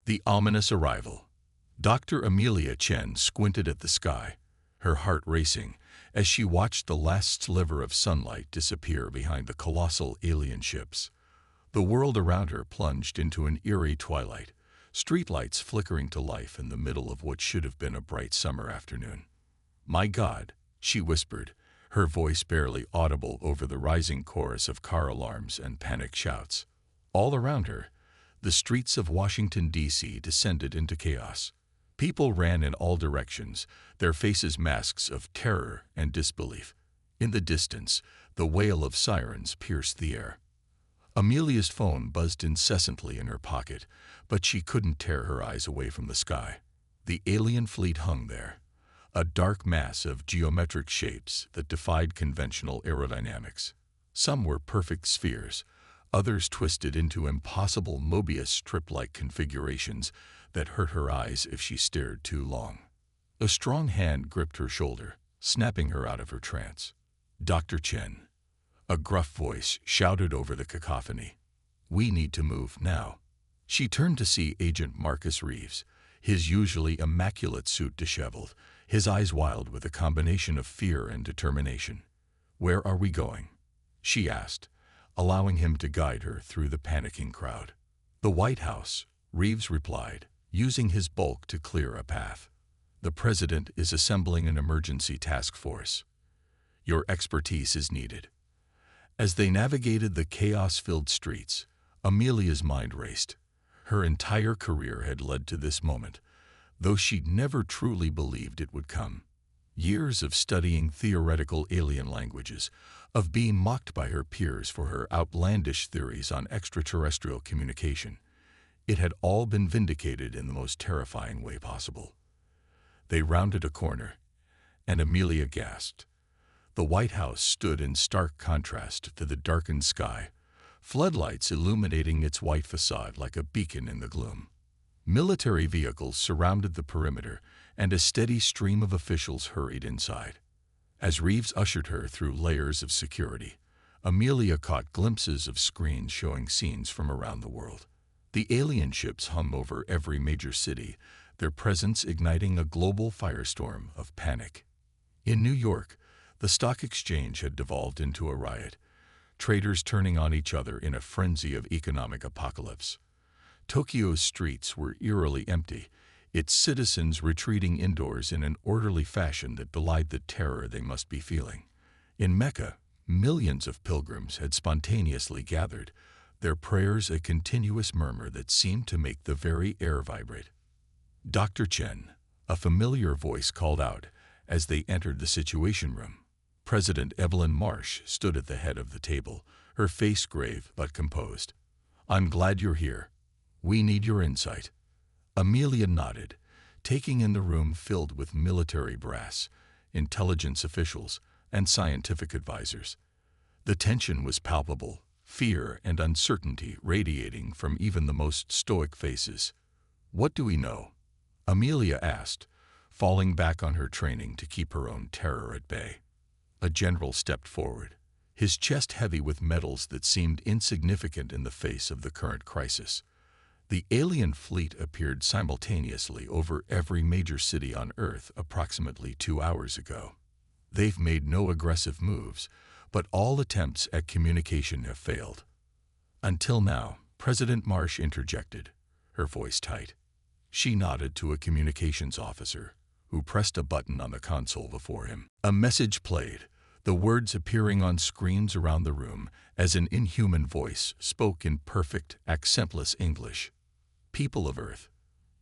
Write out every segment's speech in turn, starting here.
The ominous arrival. Dr. Amelia Chen squinted at the sky, her heart racing, as she watched the last sliver of sunlight disappear behind the colossal alien ships. The world around her plunged into an eerie twilight, streetlights flickering to life in the middle of what should have been a bright summer afternoon. "My God," she whispered, her voice barely audible over the rising chorus of car alarms and panic shouts. All around her, the streets of Washington, D.C. descended into chaos. People ran in all directions, their faces masks of terror and disbelief. In the distance, the wail of sirens pierced the air. Amelia's phone buzzed incessantly in her pocket, but she couldn't tear her eyes away from the sky. The alien fleet hung there, a dark mass of geometric shapes that defied conventional aerodynamics. Some were perfect spheres, others twisted into impossible Mobius strip-like configurations that hurt her eyes if she stared too long. A strong hand gripped her shoulder, snapping her out of her trance. "Dr. Chen," a gruff voice shouted over the cacophony. "We need to move now." She turned to see Agent Marcus Reeves, his usually immaculate suit disheveled, his eyes wild with a combination of fear and determination. "Where are we going?" she asked, allowing him to guide her through the panicking crowd. "The White House," Reeves replied, using his bulk to clear a path. "The President is assembling an emergency task force. Your expertise is needed." As they navigated the chaos-filled streets, Amelia's mind raced. Her entire career had led to this moment, though she'd never truly believed it would come. Years of studying theoretical alien languages, of being mocked by her peers for her outlandish theories on extraterrestrial communication. It had all been vindicated in the most terrifying way possible. They rounded a corner, and Amelia gasped. The White House stood in stark contrast to the darkened sky, floodlights illuminating its white facade like a beacon in the gloom. Military vehicles surrounded the perimeter, and a steady stream of officials hurried inside. As Reeves ushered her through layers of security, Amelia caught glimpses of screens showing scenes from around the world. The alien ships hung over every major city, their presence igniting a global firestorm of panic. In New York, the stock exchange had devolved into a riot, traders turning on each other in a frenzy of economic apocalypse. Tokyo's streets were eerily empty, its citizens retreating indoors in an orderly fashion that belied the terror they must be feeling. In Mecca, millions of pilgrims had spontaneously gathered, their prayers a continuous murmur that seemed to make the very air vibrate. "Dr. Chen," a familiar voice called out as they entered the Situation Room. President Evelyn Marsh stood at the head of the table, her face grave but composed. "I'm glad you're here. We need your insight." Amelia nodded, taking in the room filled with military brass, intelligence officials, and scientific advisors. The tension was palpable, fear and uncertainty radiating from even the most stoic faces. "What do we know?" Amelia asked, falling back on her training to keep her own terror at bay. A general stepped forward, his chest heavy with medals that seemed insignificant in the face of the current crisis. The alien fleet appeared simultaneously over every major city on Earth approximately 2 hours ago. They've made no aggressive moves, but all attempts at communication have failed. Until now, President Marsh interjected, her voice tight. She nodded to a communications officer, who pressed a button on the console before him. A message played, the words appearing on screens around the room as an inhuman voice spoke in perfect, accentless English. "People of Earth,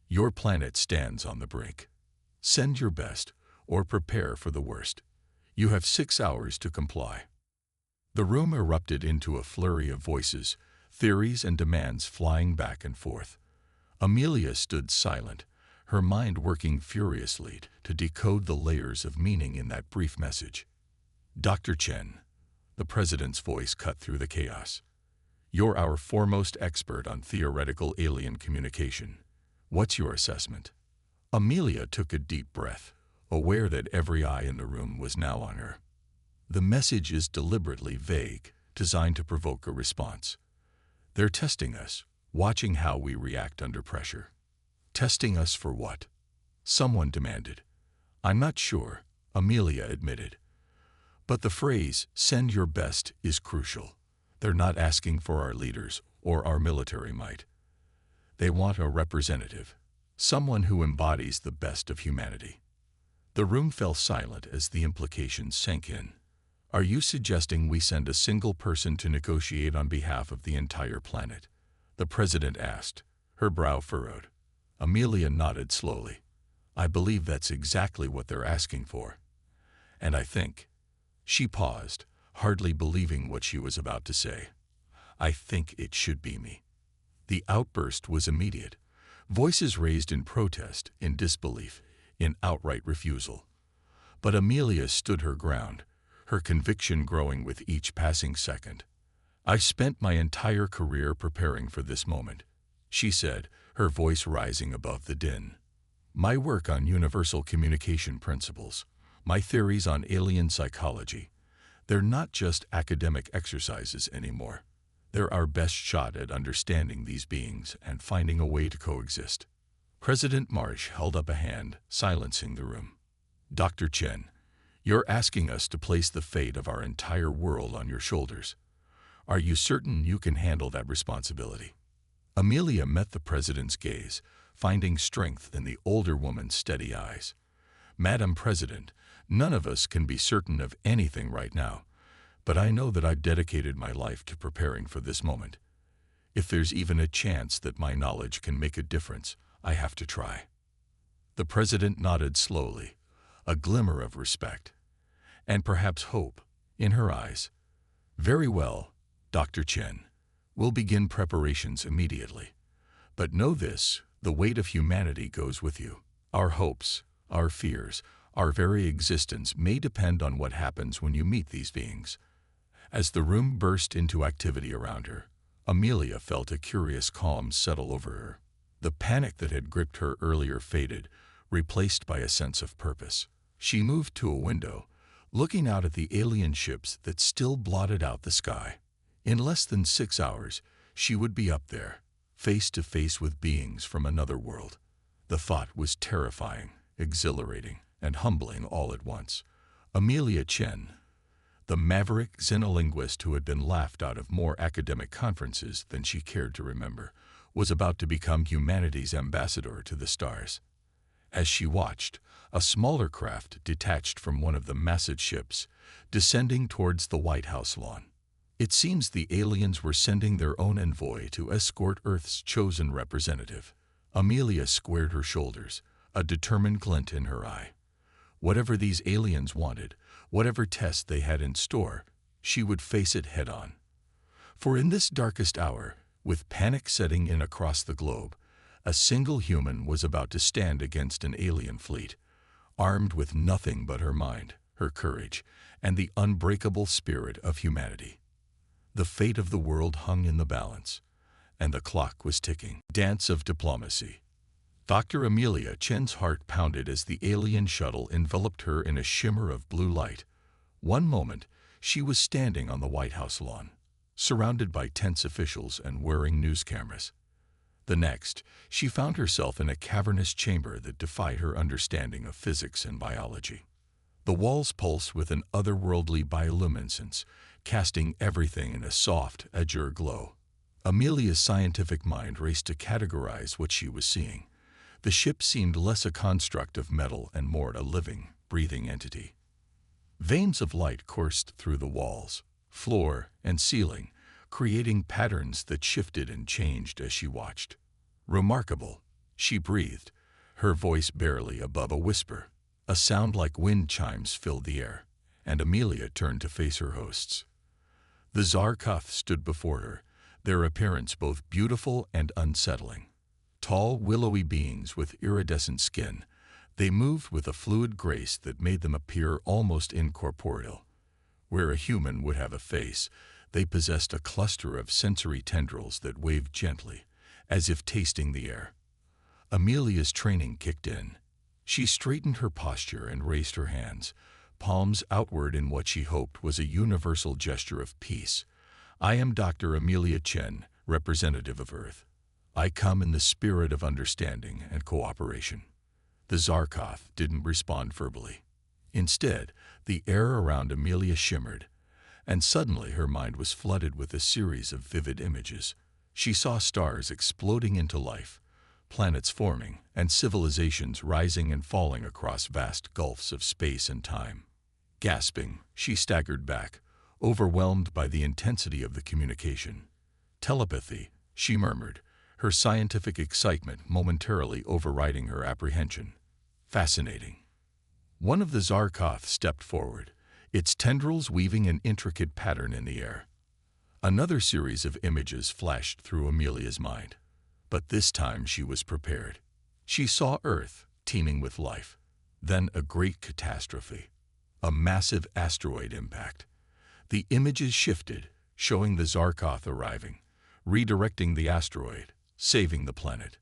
your planet stands on the brink. Send your best, or prepare for the worst. You have 6 hours to comply." The room erupted into a flurry of voices, theories and demands flying back and forth. Amelia stood silent, her mind working furiously to decode the layers of meaning in that brief message. "Dr. Chen," the president's voice cut through the chaos. "You're our foremost expert on theoretical alien communication. What's your assessment?" Amelia took a deep breath, aware that every eye in the room was now on her. The message is deliberately vague, designed to provoke a response. They're testing us, watching how we react under pressure. Testing us for what? Someone demanded. I'm not sure, Amelia admitted. But the phrase, send your best, is crucial. They're not asking for our leaders or our military might. They want a representative, someone who embodies the best of humanity. The room fell silent as the implications sank in. Are you suggesting we send a single person to negotiate on behalf of the entire planet? The president asked, her brow furrowed. Amelia nodded slowly. I believe that's exactly what they're asking for. And I think. She paused, hardly believing what she was about to say. I think it should be me. The outburst was immediate. Voices raised in protest, in disbelief, in outright refusal. But Amelia stood her ground, her conviction growing with each passing second. I spent my entire career preparing for this moment, she said, her voice rising above the din. My work on universal communication principles, my theories on alien psychology, they're not just academic exercises anymore. They're our best shot at understanding these beings and finding a way to coexist. President Marsh held up a hand, silencing the room. Dr. Chen, you're asking us to place the fate of our entire world on your shoulders. Are you certain you can handle that responsibility? Amelia met the president's gaze, finding strength in the older woman's steady eyes. Madam President, none of us can be certain of anything right now, but I know that I've dedicated my life to preparing for this moment. If there's even a chance that my knowledge can make a difference, I have to try. The president nodded slowly, a glimmer of respect, and perhaps hope, in her eyes. Very well, Dr. Chen. We'll begin preparations immediately. But know this, the weight of humanity goes with you. Our hopes, our fears, our very existence may depend on what happens when you meet these beings. As the room burst into activity around her, Amelia felt a curious calm settle over her. The panic that had gripped her earlier faded, replaced by a sense of purpose. She moved to a window, looking out at the alien ships that still blotted out the sky. In less than 6 hours, she would be up there, face to face with beings from another world. The thought was terrifying, exhilarating, and humbling all at once. Amelia Chen, the maverick xenolinguist who had been laughed out of more academic conferences than she cared to remember, was about to become humanity's ambassador to the stars. As she watched, a smaller craft detached from one of the massive ships, descending towards the White House lawn. It seems the aliens were sending their own envoy to escort Earth's chosen representative. Amelia squared her shoulders, a determined glint in her eye. Whatever these aliens wanted, whatever test they had in store, she would face it head-on. For in this darkest hour, with panic setting in across the globe, a single human was about to stand against an alien fleet, armed with nothing but her mind, her courage, and the unbreakable spirit of humanity. The fate of the world hung in the balance, and the clock was ticking. Dance of diplomacy. Dr. Amelia Chen's heart pounded as the alien shuttle enveloped her in a shimmer of blue light. One moment, she was standing on the White House lawn, surrounded by tense officials and whirring news cameras. The next, she found herself in a cavernous chamber that defied her understanding of physics and biology. The walls pulsed with an otherworldly bioluminescence, casting everything in a soft, azure glow. Amelia's scientific mind raced to categorize what she was seeing. The ship seemed less a construct of metal and more a living, breathing entity. Veins of light coursed through the walls, floor, and ceiling, creating patterns that shifted and changed as she watched. Remarkable, she breathed, her voice barely above a whisper. A sound like wind chimes filled the air, and Amelia turned to face her hosts. The Zarkov stood before her, their appearance both beautiful and unsettling. Tall, willowy beings with iridescent skin, they moved with a fluid grace that made them appear almost incorporeal. Where a human would have a face, they possessed a cluster of sensory tendrils that waved gently, as if tasting the air. Amelia's training kicked in. She straightened her posture and raised her hands, palms outward in what she hoped was a universal gesture of peace. I am Dr. Amelia Chen, representative of Earth. I come in the spirit of understanding and cooperation. The Zarkoth didn't respond verbally. Instead, the air around Amelia shimmered, and suddenly her mind was flooded with a series of vivid images. She saw stars exploding into life, planets forming, and civilizations rising and falling across vast gulfs of space and time. Gasping, she staggered back, overwhelmed by the intensity of the communication. Telepathy, she murmured, her scientific excitement momentarily overriding her apprehension. Fascinating. One of the Zarkoth stepped forward, its tendrils weaving an intricate pattern in the air. Another series of images flashed through Amelia's mind, but this time she was prepared. She saw Earth teeming with life, then a great catastrophe, a massive asteroid impact. The images shifted, showing the Zarkoth arriving, redirecting the asteroid, saving the planet.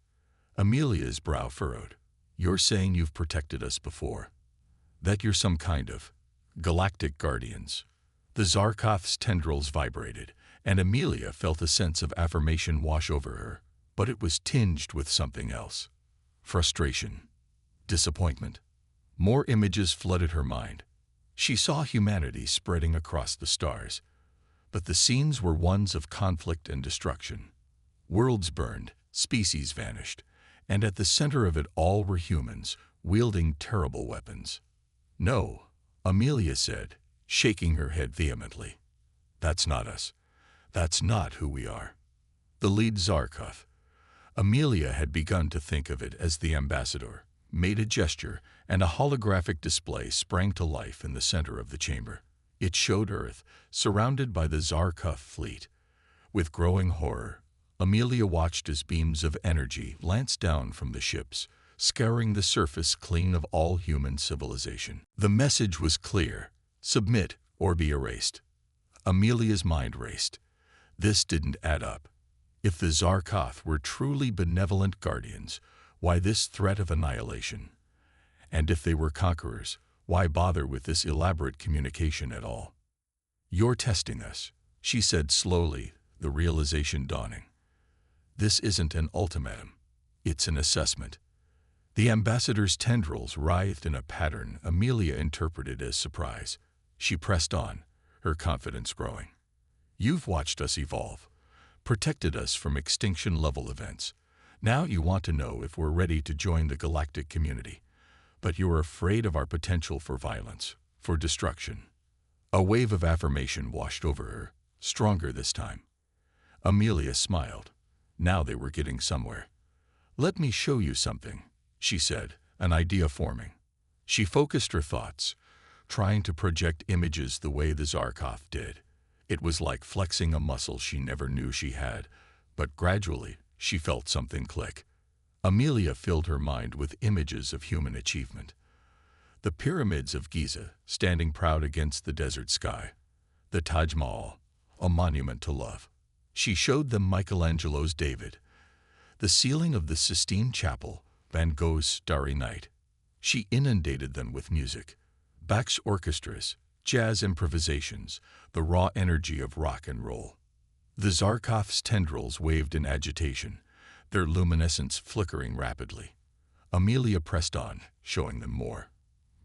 Amelia's brow furrowed. You're saying you've protected us before? That you're some kind of galactic guardians? The Zarkoth's tendrils vibrated, and Amelia felt a sense of affirmation wash over her, but it was tinged with something else. Frustration. Disappointment. More images flooded her mind. She saw humanity spreading across the stars, but the scenes were ones of conflict and destruction. Worlds burned, species vanished, and at the center of it all were humans, wielding terrible weapons. No, Amelia said, shaking her head vehemently. That's not us. That's not who we are. The lead Zarkoth. Amelia had begun to think of it as the ambassador, made a gesture, and a holographic display sprang to life in the center of the chamber. It showed Earth, surrounded by the Zarkoth fleet. With growing horror, Amelia watched as beams of energy lanced down from the ships, scouring the surface clean of all human civilization. The message was clear: submit or be erased. Amelia's mind raced. This didn't add up. If the Zarkoth were truly benevolent guardians, why this threat of annihilation? And if they were conquerors, why bother with this elaborate communication at all? You're testing us, she said slowly, the realization dawning. This isn't an ultimatum. It's an assessment. The ambassador's tendrils writhed in a pattern Amelia interpreted as surprise. She pressed on, her confidence growing. You've watched us evolve, protected us from extinction-level events. Now you want to know if we're ready to join the galactic community. But you're afraid of our potential for violence, for destruction. A wave of affirmation washed over her, stronger this time. Amelia smiled. Now they were getting somewhere. Let me show you something, she said, an idea forming. She focused her thoughts, trying to project images the way the Zarkoth did. It was like flexing a muscle she never knew she had, but gradually she felt something click. Amelia filled her mind with images of human achievement. The pyramids of Giza, standing proud against the desert sky. The Taj Mahal, a monument to love. She showed them Michelangelo's David. The ceiling of the Sistine Chapel, Van Gogh's Starry Night. She inundated them with music. Bach's orchestras, jazz improvisations, the raw energy of rock and roll. The Zarkoth's tendrils waved in agitation, their luminescence flickering rapidly. Amelia pressed on, showing them more.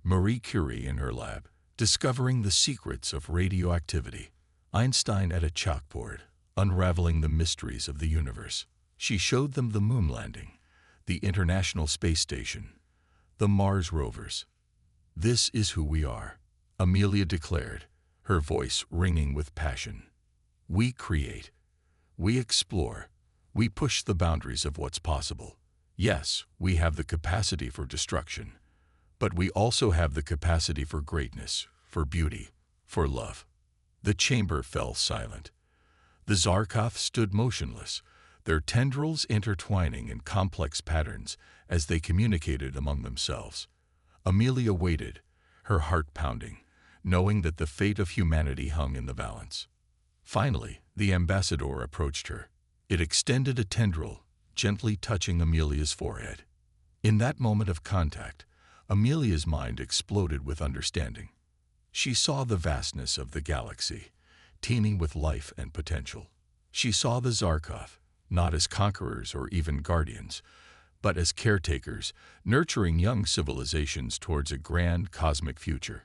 Marie Curie in her lab, discovering the secrets of radioactivity. Einstein at a chalkboard, unraveling the mysteries of the universe. She showed them the moon landing, the International Space Station, the Mars rovers. This is who we are, Amelia declared, her voice ringing with passion. We create, we explore, we push the boundaries of what's possible. Yes, we have the capacity for destruction, but we also have the capacity for greatness, for beauty, for love. The chamber fell silent. The Zarkoth stood motionless, their tendrils intertwining in complex patterns as they communicated among themselves. Amelia waited, her heart pounding, knowing that the fate of humanity hung in the balance. Finally, the ambassador approached her. It extended a tendril, gently touching Amelia's forehead. In that moment of contact, Amelia's mind exploded with understanding. She saw the vastness of the galaxy, teeming with life and potential. She saw the Zarkoth, not as conquerors or even guardians, but as caretakers, nurturing young civilizations towards a grand cosmic future.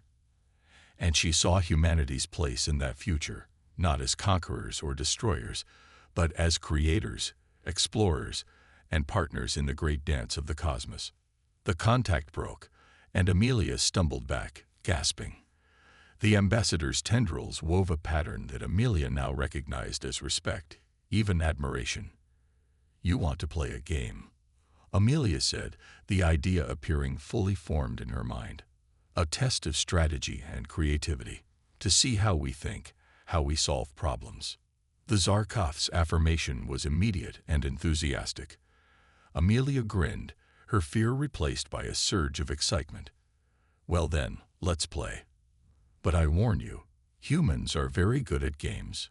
And she saw humanity's place in that future, not as conquerors or destroyers, but as creators, explorers, and partners in the great dance of the cosmos. The contact broke, and Amelia stumbled back, gasping. The ambassador's tendrils wove a pattern that Amelia now recognized as respect, even admiration. "You want to play a game," Amelia said, the idea appearing fully formed in her mind. "A test of strategy and creativity, to see how we think, how we solve problems." The Zarkov's affirmation was immediate and enthusiastic. Amelia grinned, her fear replaced by a surge of excitement. "Well then, let's play. But I warn you, humans are very good at games."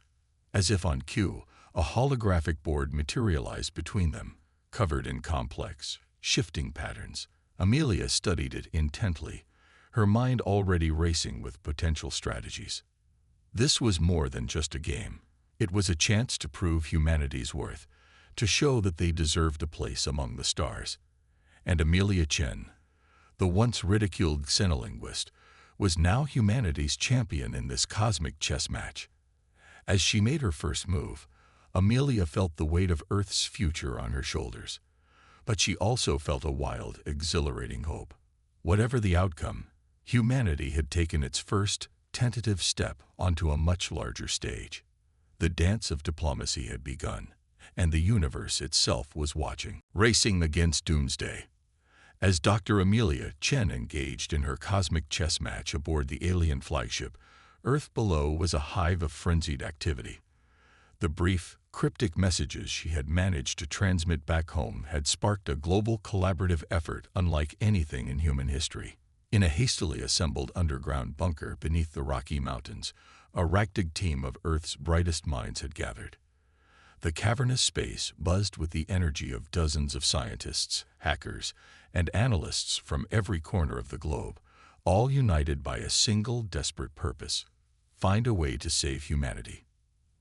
As if on cue, a holographic board materialized between them, covered in complex, shifting patterns. Amelia studied it intently, her mind already racing with potential strategies. This was more than just a game. It was a chance to prove humanity's worth, to show that they deserved a place among the stars. And Amelia Chen, the once ridiculed xenolinguist, was now humanity's champion in this cosmic chess match. As she made her first move, Amelia felt the weight of Earth's future on her shoulders. But she also felt a wild, exhilarating hope. Whatever the outcome, humanity had taken its first, tentative step onto a much larger stage. The dance of diplomacy had begun, and the universe itself was watching, racing against doomsday. As Dr. Amelia Chen engaged in her cosmic chess match aboard the alien flagship, Earth below was a hive of frenzied activity. The brief, cryptic messages she had managed to transmit back home had sparked a global collaborative effort unlike anything in human history. In a hastily assembled underground bunker beneath the Rocky Mountains, a ragtag team of Earth's brightest minds had gathered. The cavernous space buzzed with the energy of dozens of scientists, hackers, and analysts from every corner of the globe, all united by a single desperate purpose: find a way to save humanity.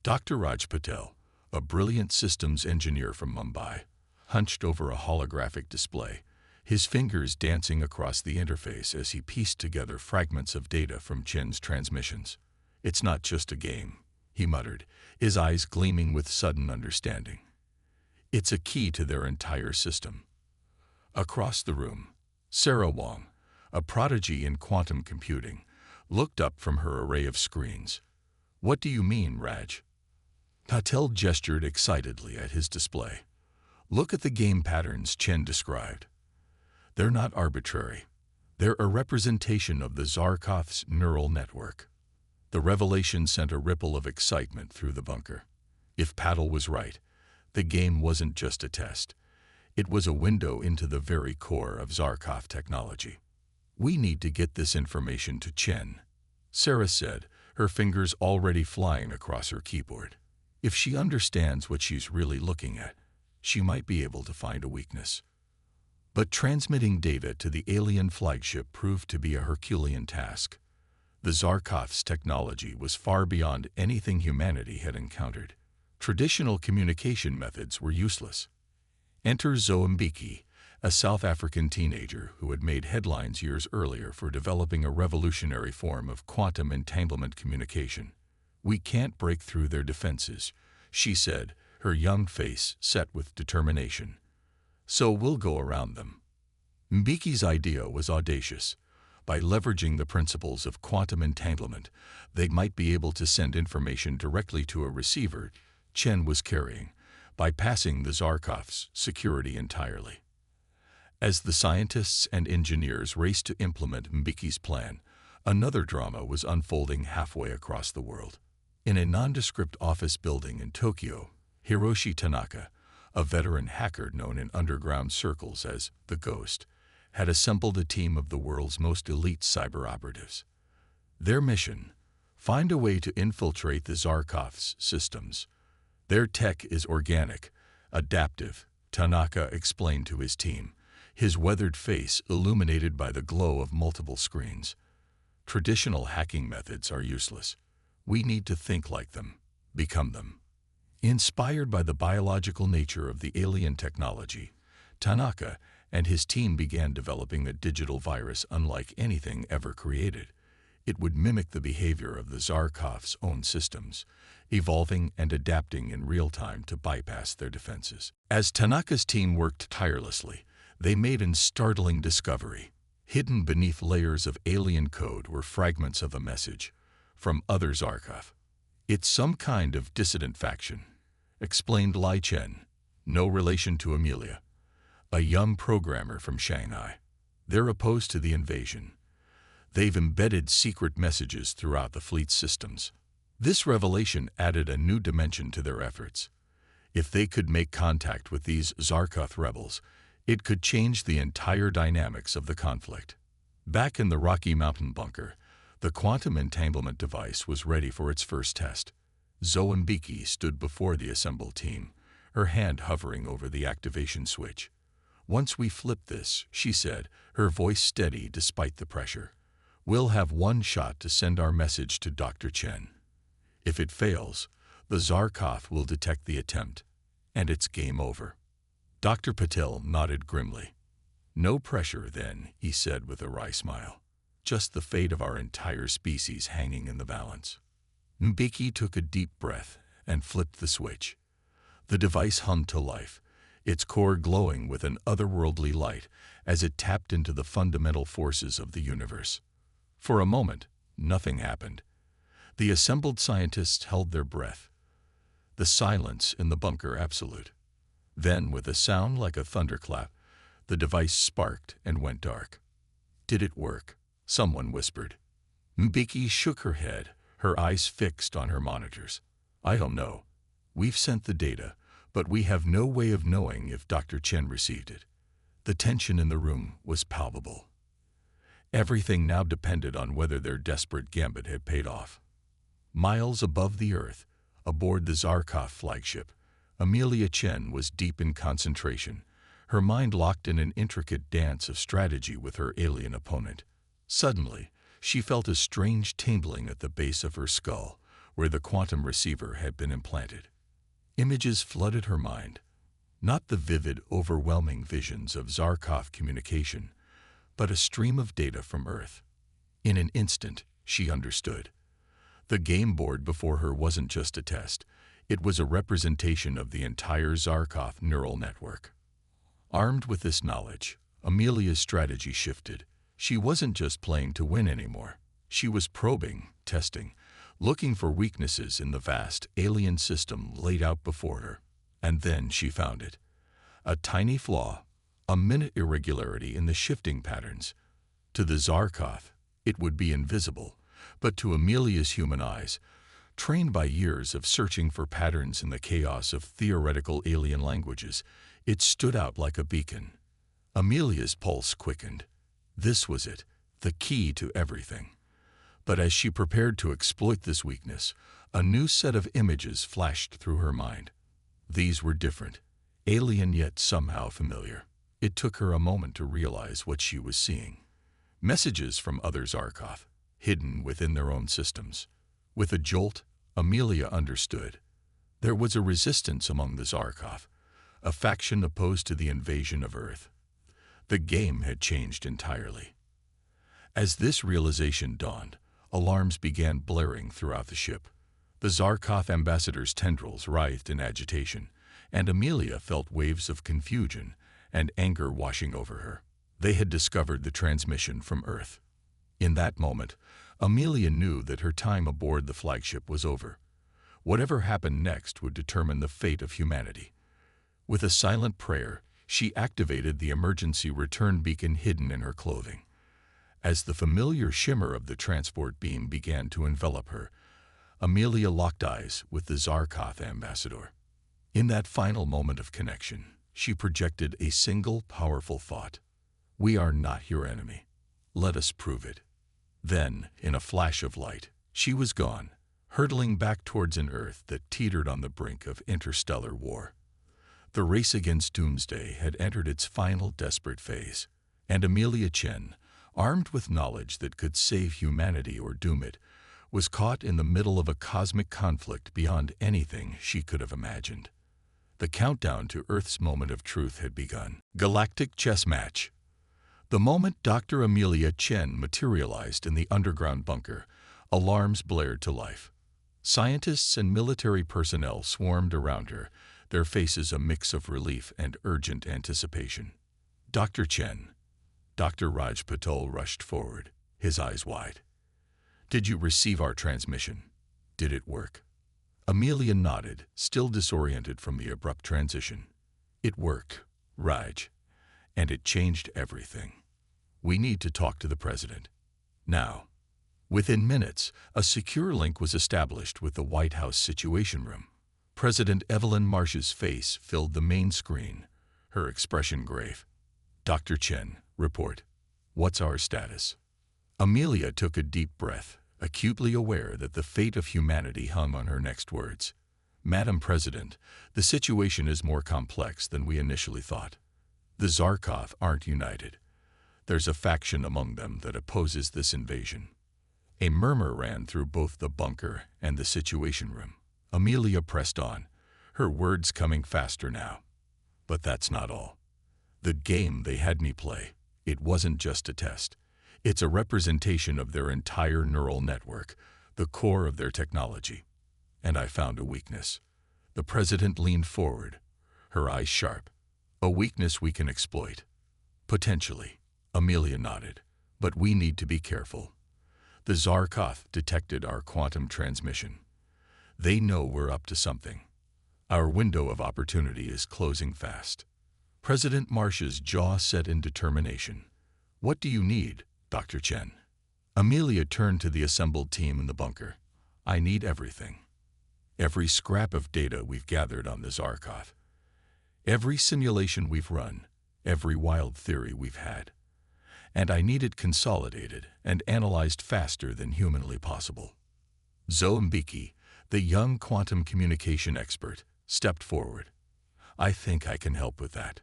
Dr. Raj Patel, a brilliant systems engineer from Mumbai, hunched over a holographic display, his fingers dancing across the interface as he pieced together fragments of data from Chen's transmissions. "It's not just a game," he muttered, his eyes gleaming with sudden understanding. "It's a key to their entire system." Across the room, Sarah Wong, a prodigy in quantum computing, looked up from her array of screens. "What do you mean, Raj?" Patel gestured excitedly at his display. "Look at the game patterns Chen described. They're not arbitrary. They're a representation of the Zarkov's neural network." The revelation sent a ripple of excitement through the bunker. If Patel was right, the game wasn't just a test. It was a window into the very core of Zarkov technology. "We need to get this information to Chen," Sarah said, her fingers already flying across her keyboard. "If she understands what she's really looking at, she might be able to find a weakness." But transmitting data to the alien flagship proved to be a Herculean task. The Zarkov's technology was far beyond anything humanity had encountered. Traditional communication methods were useless. Enter Zombiki, a South African teenager who had made headlines years earlier for developing a revolutionary form of quantum entanglement communication. "We can't break through their defenses," she said, her young face set with determination. "So we'll go around them." Mbiki's idea was audacious. By leveraging the principles of quantum entanglement, they might be able to send information directly to a receiver Chen was carrying, bypassing the Zarkov's security entirely. As the scientists and engineers raced to implement Mbiki's plan, another drama was unfolding halfway across the world. In a nondescript office building in Tokyo, Hiroshi Tanaka, a veteran hacker known in underground circles as the Ghost, had assembled a team of the world's most elite cyber operatives. Their mission: find a way to infiltrate the Zarkov's systems. "Their tech is organic, adaptive," Tanaka explained to his team, his weathered face illuminated by the glow of multiple screens. "Traditional hacking methods are useless. We need to think like them, become them." Inspired by the biological nature of the alien technology, Tanaka and his team began developing a digital virus unlike anything ever created. It would mimic the behavior of the Zarkov's own systems, evolving and adapting in real time to bypass their defenses. As Tanaka's team worked tirelessly, they made a startling discovery. Hidden beneath layers of alien code were fragments of a message from other Zarkov. "It's some kind of dissident faction," explained Lai Chen, no relation to Amelia, a young programmer from Shanghai. "They're opposed to the invasion. They've embedded secret messages throughout the fleet's systems." This revelation added a new dimension to their efforts. If they could make contact with these Zarkov rebels, it could change the entire dynamics of the conflict. Back in the Rocky Mountain bunker, the quantum entanglement device was ready for its first test. Zoembiki stood before the assembled team, her hand hovering over the activation switch. "Once we flip this," she said, her voice steady despite the pressure, "we'll have one shot to send our message to Dr. Chen. If it fails, the Zarkov will detect the attempt, and it's game over." Dr. Patel nodded grimly. "No pressure, then," he said with a wry smile. "Just the fate of our entire species hanging in the balance." Mbiki took a deep breath and flipped the switch. The device hummed to life, its core glowing with an otherworldly light as it tapped into the fundamental forces of the universe. For a moment, nothing happened. The assembled scientists held their breath, the silence in the bunker absolute. Then, with a sound like a thunderclap, the device sparked and went dark. "Did it work?" someone whispered. Mbiki shook her head, her eyes fixed on her monitors. "I don't know. We've sent the data, but we have no way of knowing if Dr. Chen received it." The tension in the room was palpable. Everything now depended on whether their desperate gambit had paid off. Miles above the Earth, aboard the Zarkov flagship, Amelia Chen was deep in concentration, her mind locked in an intricate dance of strategy with her alien opponent. Suddenly, she felt a strange tingling at the base of her skull, where the quantum receiver had been implanted. Images flooded her mind, not the vivid, overwhelming visions of Zarkov communication, but a stream of data from Earth. In an instant, she understood. The game board before her wasn't just a test, it was a representation of the entire Zarkov neural network. Armed with this knowledge, Amelia's strategy shifted. She wasn't just playing to win anymore. She was probing, testing, looking for weaknesses in the vast alien system laid out before her. And then she found it. A tiny flaw, a minute irregularity in the shifting patterns. To the Zarkov, it would be invisible, but to Amelia's human eyes, trained by years of searching for patterns in the chaos of theoretical alien languages, it stood out like a beacon. Amelia's pulse quickened. This was it, the key to everything. But as she prepared to exploit this weakness, a new set of images flashed through her mind. These were different, alien yet somehow familiar. It took her a moment to realize what she was seeing. Messages from other Zarkov, hidden within their own systems. With a jolt, Amelia understood. There was a resistance among the Zarkov, a faction opposed to the invasion of Earth. The game had changed entirely. As this realization dawned, alarms began blaring throughout the ship. The Zarkov ambassador's tendrils writhed in agitation, and Amelia felt waves of confusion and anger washing over her. They had discovered the transmission from Earth. In that moment, Amelia knew that her time aboard the flagship was over. Whatever happened next would determine the fate of humanity. With a silent prayer, she activated the emergency return beacon hidden in her clothing. As the familiar shimmer of the transport beam began to envelop her, Amelia locked eyes with the Zarkov ambassador. In that final moment of connection, she projected a single powerful thought. "We are not your enemy. Let us prove it." Then, in a flash of light, she was gone, hurtling back towards an Earth that teetered on the brink of interstellar war. The race against doomsday had entered its final desperate phase, and Amelia Chen, armed with knowledge that could save humanity or doom it, was caught in the middle of a cosmic conflict beyond anything she could have imagined. The countdown to Earth's moment of truth had begun. Galactic chess match. The moment Dr. Amelia Chen materialized in the underground bunker, alarms blared to life. Scientists and military personnel swarmed around her, their faces a mix of relief and urgent anticipation. Dr. Chen. Dr. Raj Patel rushed forward, his eyes wide. "Did you receive our transmission? Did it work?" Amelia nodded, still disoriented from the abrupt transition. "It worked, Raj, and it changed everything. We need to talk to the president. Now." Within minutes, a secure link was established with the White House Situation Room. President Evelyn Marsh's face filled the main screen, her expression grave. "Dr. Chen, report. What's our status?" Amelia took a deep breath, acutely aware that the fate of humanity hung on her next words. "Madam President, the situation is more complex than we initially thought. The Zarkov aren't united. There's a faction among them that opposes this invasion." A murmur ran through both the bunker and the Situation Room. Amelia pressed on, her words coming faster now. "But that's not all. The game they had me play, it wasn't just a test. It's a representation of their entire neural network, the core of their technology. And I found a weakness." The president leaned forward, her eyes sharp. "A weakness we can exploit." "Potentially," Amelia nodded. "But we need to be careful. The Zarkov detected our quantum transmission. They know we're up to something. Our window of opportunity is closing fast." President Marsh's jaw set in determination. "What do you need, Dr. Chen?" Amelia turned to the assembled team in the bunker. "I need everything. Every scrap of data we've gathered on the Zarkov. Every simulation we've run, every wild theory we've had. And I need it consolidated and analyzed faster than humanly possible." Mbeki, the young quantum communication expert, stepped forward. "I think I can help with that.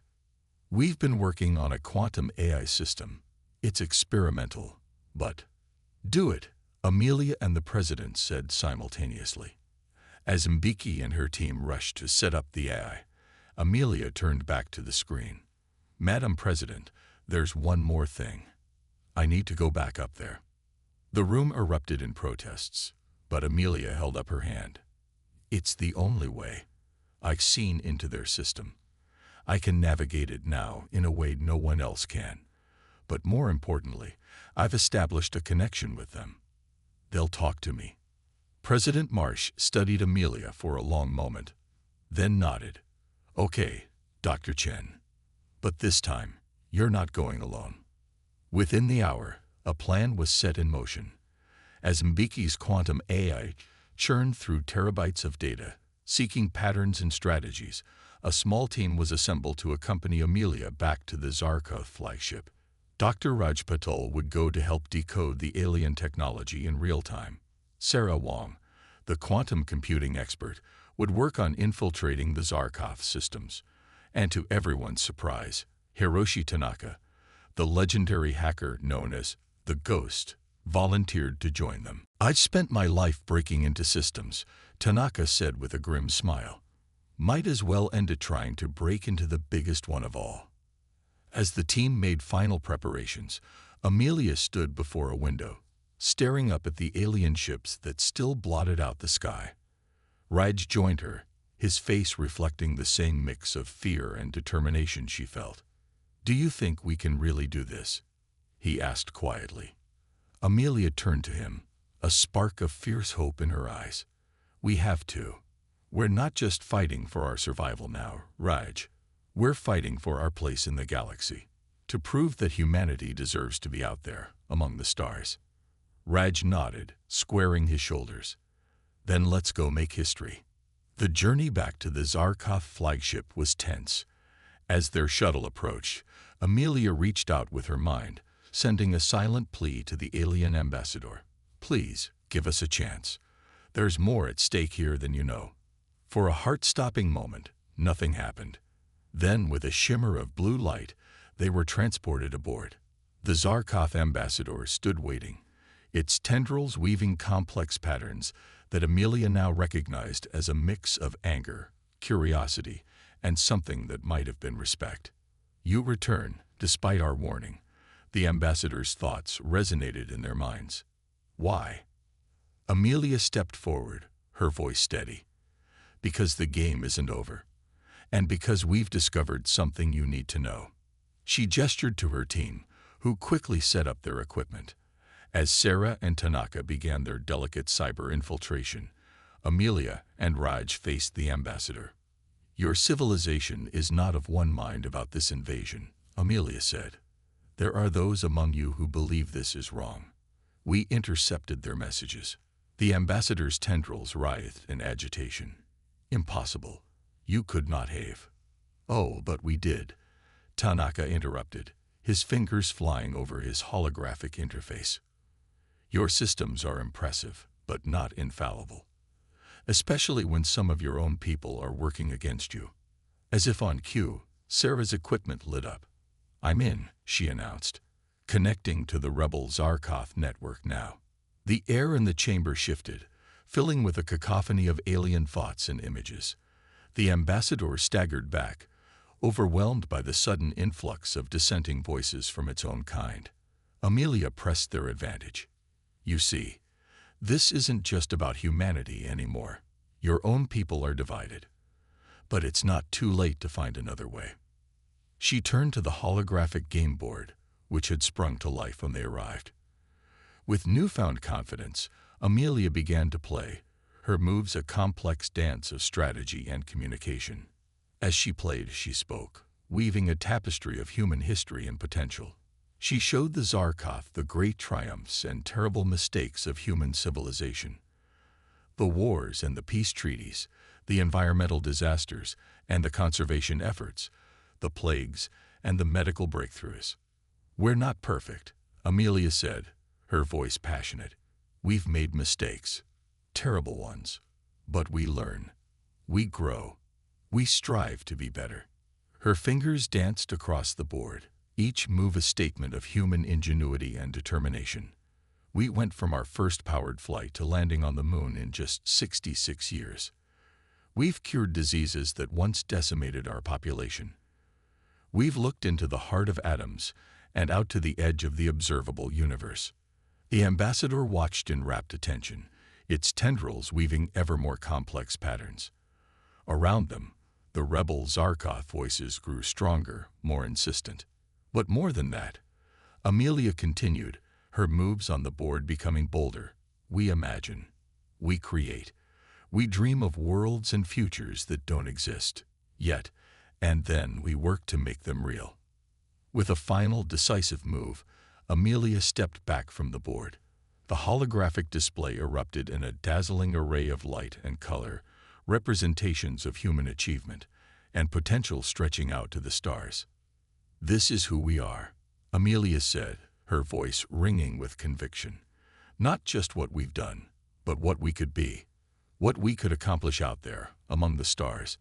We've been working on a quantum AI system. It's experimental, but—" "Do it," Amelia and the president said simultaneously. As Mbeki and her team rushed to set up the AI, Amelia turned back to the screen. "Madam President, there's one more thing. I need to go back up there." The room erupted in protests, but Amelia held up her hand. "It's the only way. I've seen into their system. I can navigate it now in a way no one else can. But more importantly, I've established a connection with them. They'll talk to me." President Marsh studied Amelia for a long moment, then nodded. "Okay, Dr. Chen. But this time, you're not going alone." Within the hour, a plan was set in motion. As Mbeki's quantum AI churned through terabytes of data, seeking patterns and strategies, a small team was assembled to accompany Amelia back to the Zarkov flagship. Dr. Raj Patel would go to help decode the alien technology in real time. Sarah Wong, the quantum computing expert, would work on infiltrating the Zarkov systems. And to everyone's surprise, Hiroshi Tanaka, the legendary hacker known as the Ghost, volunteered to join them. "I've spent my life breaking into systems," Tanaka said with a grim smile. "Might as well end it trying to break into the biggest one of all." As the team made final preparations, Amelia stood before a window, staring up at the alien ships that still blotted out the sky. Raj joined her, his face reflecting the same mix of fear and determination she felt. "Do you think we can really do this?" he asked quietly. Amelia turned to him, a spark of fierce hope in her eyes. "We have to. We're not just fighting for our survival now, Raj. We're fighting for our place in the galaxy, to prove that humanity deserves to be out there, among the stars." Raj nodded, squaring his shoulders. "Then let's go make history." The journey back to the Zarkov flagship was tense. As their shuttle approached, Amelia reached out with her mind, sending a silent plea to the alien ambassador. "Please, give us a chance. There's more at stake here than you know." For a heart-stopping moment, nothing happened. Then, with a shimmer of blue light, they were transported aboard. The Zarkov ambassador stood waiting, its tendrils weaving complex patterns that Amelia now recognized as a mix of anger, curiosity, and something that might have been respect. You return, despite our warning. The ambassador's thoughts resonated in their minds. Why? Amelia stepped forward, her voice steady. Because the game isn't over. And because we've discovered something you need to know. She gestured to her team, who quickly set up their equipment. As Sarah and Tanaka began their delicate cyber infiltration, Amelia and Raj faced the ambassador. Your civilization is not of one mind about this invasion, Amelia said. There are those among you who believe this is wrong. We intercepted their messages. The ambassador's tendrils writhed in agitation. Impossible. You could not have. Oh, but we did, Tanaka interrupted, his fingers flying over his holographic interface. Your systems are impressive, but not infallible. Especially when some of your own people are working against you. As if on cue, Sarah's equipment lit up. I'm in, she announced, connecting to the rebel Zarkoth network now. The air in the chamber shifted, filling with a cacophony of alien thoughts and images. The ambassador staggered back, overwhelmed by the sudden influx of dissenting voices from its own kind. Amelia pressed their advantage. You see, this isn't just about humanity anymore. Your own people are divided. But it's not too late to find another way. She turned to the holographic game board, which had sprung to life when they arrived. With newfound confidence, Amelia began to play, her moves a complex dance of strategy and communication. As she played, she spoke, weaving a tapestry of human history and potential. She showed the Zarkoth the great triumphs and terrible mistakes of human civilization. The wars and the peace treaties, the environmental disasters and the conservation efforts, the plagues and the medical breakthroughs. We're not perfect, Amelia said, her voice passionate. We've made mistakes, terrible ones. But we learn. We grow. We strive to be better. Her fingers danced across the board, each move a statement of human ingenuity and determination. We went from our first powered flight to landing on the moon in just 66 years. We've cured diseases that once decimated our population. We've looked into the heart of atoms and out to the edge of the observable universe. The ambassador watched in rapt attention, its tendrils weaving ever more complex patterns. Around them, the rebel Zarkoth voices grew stronger, more insistent. But more than that, Amelia continued, her moves on the board becoming bolder. We imagine. We create. We dream of worlds and futures that don't exist yet, and then we work to make them real. With a final, decisive move, Amelia stepped back from the board. The holographic display erupted in a dazzling array of light and color, representations of human achievement, and potential stretching out to the stars. This is who we are, Amelia said, her voice ringing with conviction. Not just what we've done, but what we could be, what we could accomplish out there, among the stars.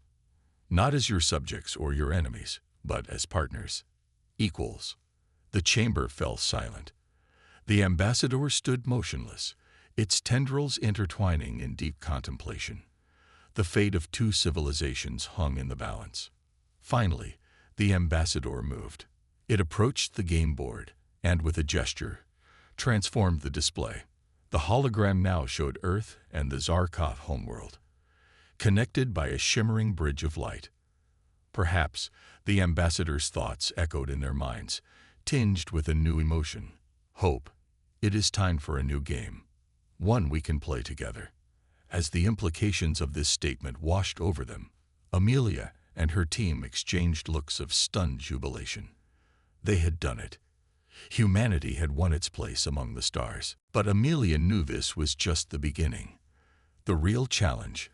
Not as your subjects or your enemies, but as partners, equals. The chamber fell silent. The ambassador stood motionless, its tendrils intertwining in deep contemplation. The fate of two civilizations hung in the balance. Finally, the ambassador moved. It approached the game board, and with a gesture, transformed the display. The hologram now showed Earth and the Zarkoth homeworld, connected by a shimmering bridge of light. Perhaps the ambassador's thoughts echoed in their minds, tinged with a new emotion. Hope. It is time for a new game. One we can play together. As the implications of this statement washed over them, Amelia and her team exchanged looks of stunned jubilation. They had done it. Humanity had won its place among the stars. But Amelia knew this was just the beginning. The real challenge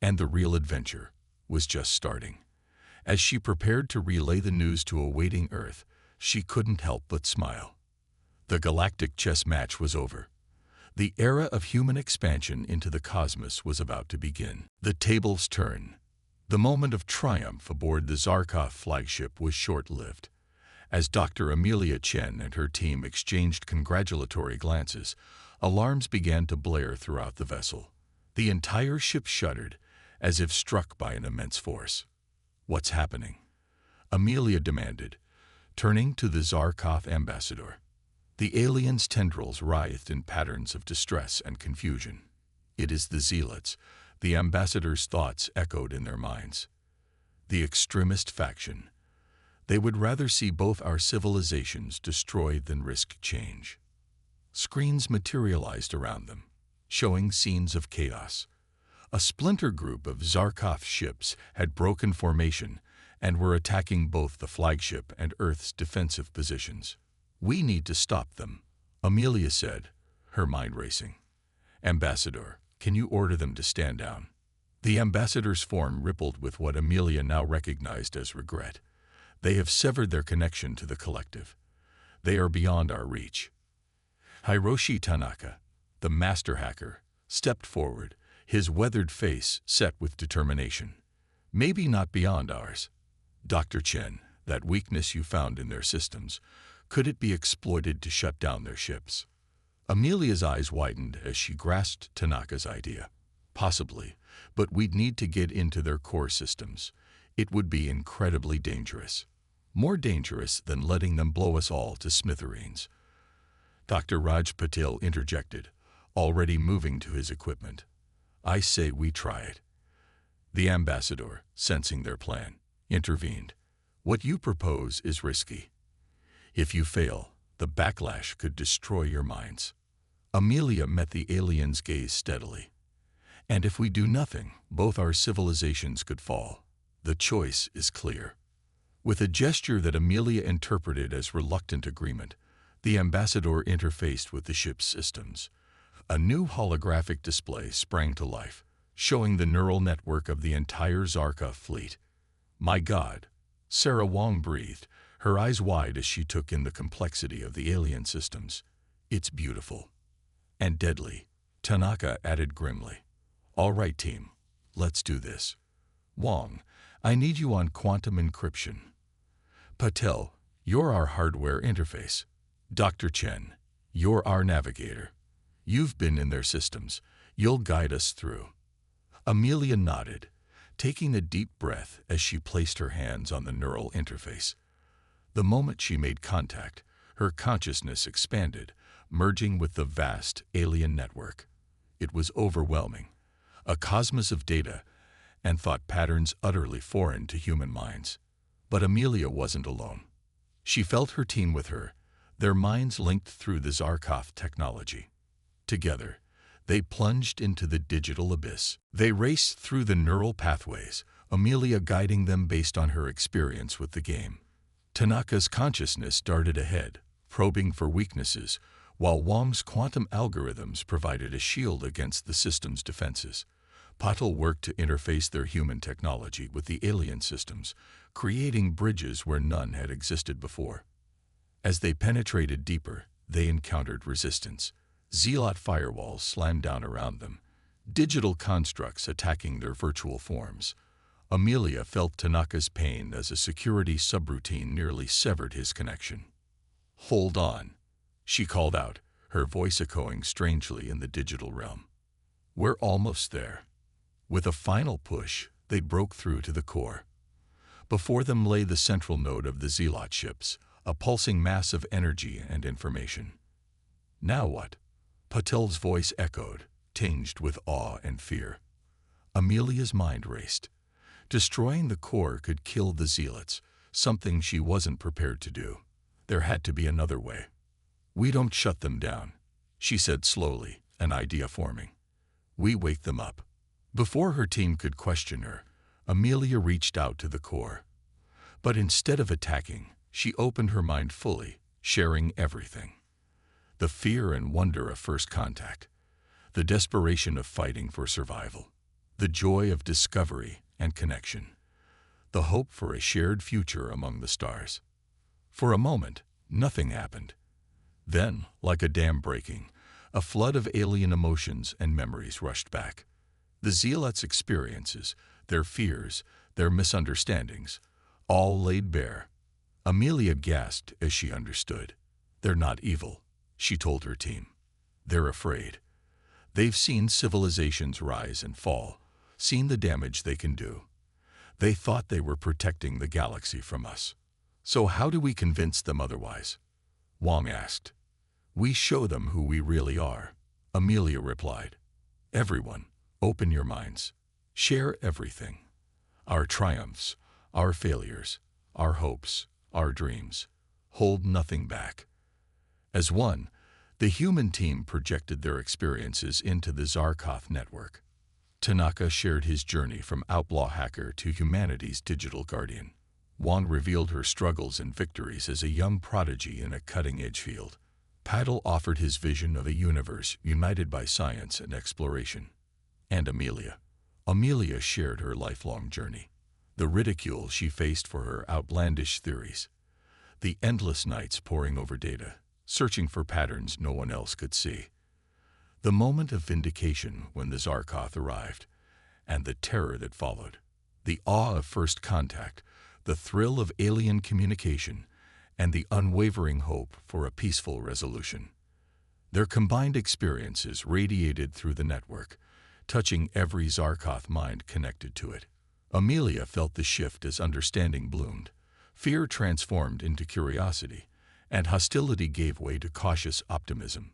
and the real adventure was just starting. As she prepared to relay the news to a waiting Earth, she couldn't help but smile. The galactic chess match was over. The era of human expansion into the cosmos was about to begin. The tables turned. The moment of triumph aboard the Zarkoth flagship was short-lived. As Dr. Amelia Chen and her team exchanged congratulatory glances, Alarms began to blare throughout the vessel. The entire ship shuddered, as if struck by an immense force. "What's happening?" Amelia demanded, turning to the Zarkov ambassador. The alien's tendrils writhed in patterns of distress and confusion. "It is the zealots," the ambassador's thoughts echoed in their minds. "The extremist faction. They would rather see both our civilizations destroyed than risk change." Screens materialized around them, showing scenes of chaos. A splinter group of Zarkov ships had broken formation and were attacking both the flagship and Earth's defensive positions. "We need to stop them," Amelia said, her mind racing. "Ambassador, can you order them to stand down?" The ambassador's form rippled with what Amelia now recognized as regret. "They have severed their connection to the collective. They are beyond our reach." Hiroshi Tanaka, the master hacker, stepped forward, his weathered face set with determination. "Maybe not beyond ours. Dr. Chen, that weakness you found in their systems, could it be exploited to shut down their ships?" Amelia's eyes widened as she grasped Tanaka's idea. "Possibly, but we'd need to get into their core systems. It would be incredibly dangerous. More dangerous than letting them blow us all to smithereens." Dr. Raj Patil interjected, already moving to his equipment. "I say we try it." The ambassador, sensing their plan, intervened. "What you propose is risky. If you fail, the backlash could destroy your minds." Amelia met the alien's gaze steadily. "And if we do nothing, both our civilizations could fall. The choice is clear." With a gesture that Amelia interpreted as reluctant agreement, the ambassador interfaced with the ship's systems. A new holographic display sprang to life, showing the neural network of the entire Zarkov fleet. "My God," Sarah Wong breathed, her eyes wide as she took in the complexity of the alien systems. "It's beautiful." "And deadly," Tanaka added grimly. "All right, team, let's do this. Wong, I need you on quantum encryption. Patel, you're our hardware interface. Dr. Chen, you're our navigator. You've been in their systems. You'll guide us through." Amelia nodded, taking a deep breath as she placed her hands on the neural interface. The moment she made contact, her consciousness expanded, merging with the vast alien network. It was overwhelming, a cosmos of data and thought patterns utterly foreign to human minds. But Amelia wasn't alone. She felt her team with her, their minds linked through the Zarkov technology. Together, they plunged into the digital abyss. They raced through the neural pathways, Amelia guiding them based on her experience with the game. Tanaka's consciousness darted ahead, probing for weaknesses, while Wong's quantum algorithms provided a shield against the system's defenses. Patil worked to interface their human technology with the alien systems, creating bridges where none had existed before. As they penetrated deeper, they encountered resistance. Zealot firewalls slammed down around them, digital constructs attacking their virtual forms. Amelia felt Tanaka's pain as a security subroutine nearly severed his connection. "Hold on," she called out, her voice echoing strangely in the digital realm. "We're almost there." With a final push, they broke through to the core. Before them lay the central node of the Zealot ships, a pulsing mass of energy and information. "Now what?" Patel's voice echoed, tinged with awe and fear. Amelia's mind raced. Destroying the core could kill the Zealots, something she wasn't prepared to do. There had to be another way. "We don't shut them down," she said slowly, an idea forming. "We wake them up." Before her team could question her, Amelia reached out to the core. But instead of attacking, she opened her mind fully, sharing everything. The fear and wonder of first contact, the desperation of fighting for survival, the joy of discovery and connection, the hope for a shared future among the stars. For a moment, nothing happened. Then, like a dam breaking, a flood of alien emotions and memories rushed back. The Zealots' experiences, their fears, their misunderstandings, all laid bare. Amelia gasped as she understood. "They're not evil," she told her team. They're afraid. They've seen civilizations rise and fall, seen the damage they can do. They thought they were protecting the galaxy from us. So how do we convince them otherwise? Wong asked. We show them who we really are, Amelia replied. Everyone, open your minds. Share everything. Our triumphs, our failures, our hopes, our dreams. Hold nothing back. As one, the human team projected their experiences into the Zarkoth network. Tanaka shared his journey from outlaw hacker to humanity's digital guardian. Wong revealed her struggles and victories as a young prodigy in a cutting-edge field. Paddle offered his vision of a universe united by science and exploration. And Amelia shared her lifelong journey. The ridicule she faced for her outlandish theories. The endless nights poring over data, searching for patterns no one else could see. The moment of vindication when the Zarkoth arrived, and the terror that followed. The awe of first contact, the thrill of alien communication, and the unwavering hope for a peaceful resolution. Their combined experiences radiated through the network, touching every Zarkoth mind connected to it. Amelia felt the shift as understanding bloomed. Fear transformed into curiosity, and hostility gave way to cautious optimism.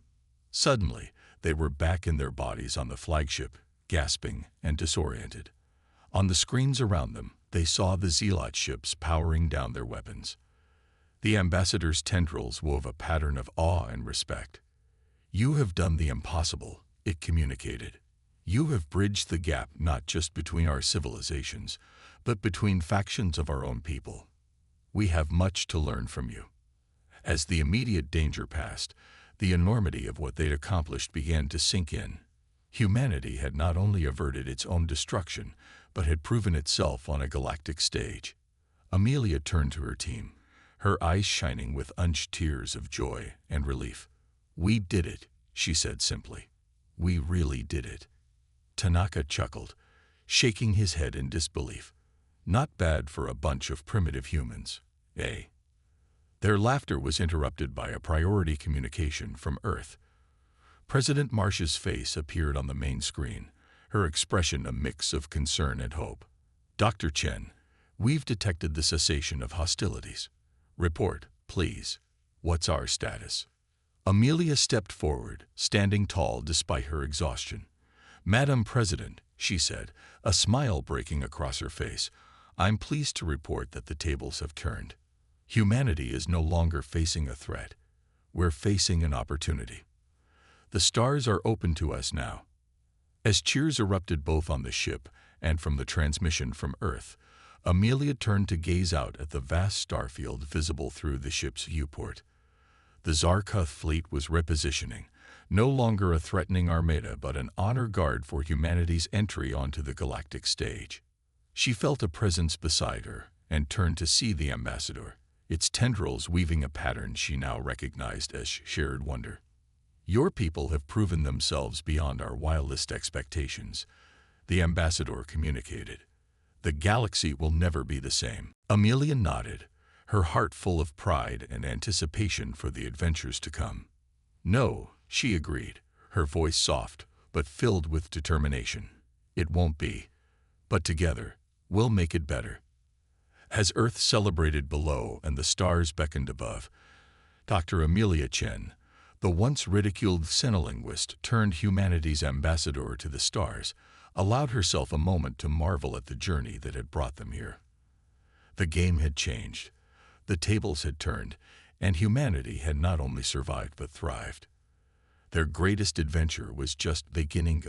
Suddenly, they were back in their bodies on the flagship, gasping and disoriented. On the screens around them, they saw the Zealot ships powering down their weapons. The ambassador's tendrils wove a pattern of awe and respect. You have done the impossible, it communicated. You have bridged the gap not just between our civilizations, but between factions of our own people. We have much to learn from you. As the immediate danger passed, the enormity of what they'd accomplished began to sink in. Humanity had not only averted its own destruction, but had proven itself on a galactic stage. Amelia turned to her team, her eyes shining with unshed tears of joy and relief. We did it, she said simply. We really did it. Tanaka chuckled, shaking his head in disbelief. Not bad for a bunch of primitive humans, eh? Their laughter was interrupted by a priority communication from Earth. President Marsh's face appeared on the main screen, her expression a mix of concern and hope. Dr. Chen, we've detected the cessation of hostilities. Report, please. What's our status? Amelia stepped forward, standing tall despite her exhaustion. Madam President, she said, a smile breaking across her face, I'm pleased to report that the tables have turned. Humanity is no longer facing a threat. We're facing an opportunity. The stars are open to us now. As cheers erupted both on the ship and from the transmission from Earth, Amelia turned to gaze out at the vast starfield visible through the ship's viewport. The Zarkoth fleet was repositioning, no longer a threatening armada but an honor guard for humanity's entry onto the galactic stage. She felt a presence beside her and turned to see the ambassador, its tendrils weaving a pattern she now recognized as shared wonder. Your people have proven themselves beyond our wildest expectations, the ambassador communicated. The galaxy will never be the same. Amelia nodded, her heart full of pride and anticipation for the adventures to come. No, she agreed, her voice soft but filled with determination. It won't be. But together, we'll make it better. As Earth celebrated below and the stars beckoned above, Dr. Amelia Chen, the once ridiculed xenolinguist turned humanity's ambassador to the stars, allowed herself a moment to marvel at the journey that had brought them here. The game had changed, the tables had turned, and humanity had not only survived but thrived. Their greatest adventure was just beginning.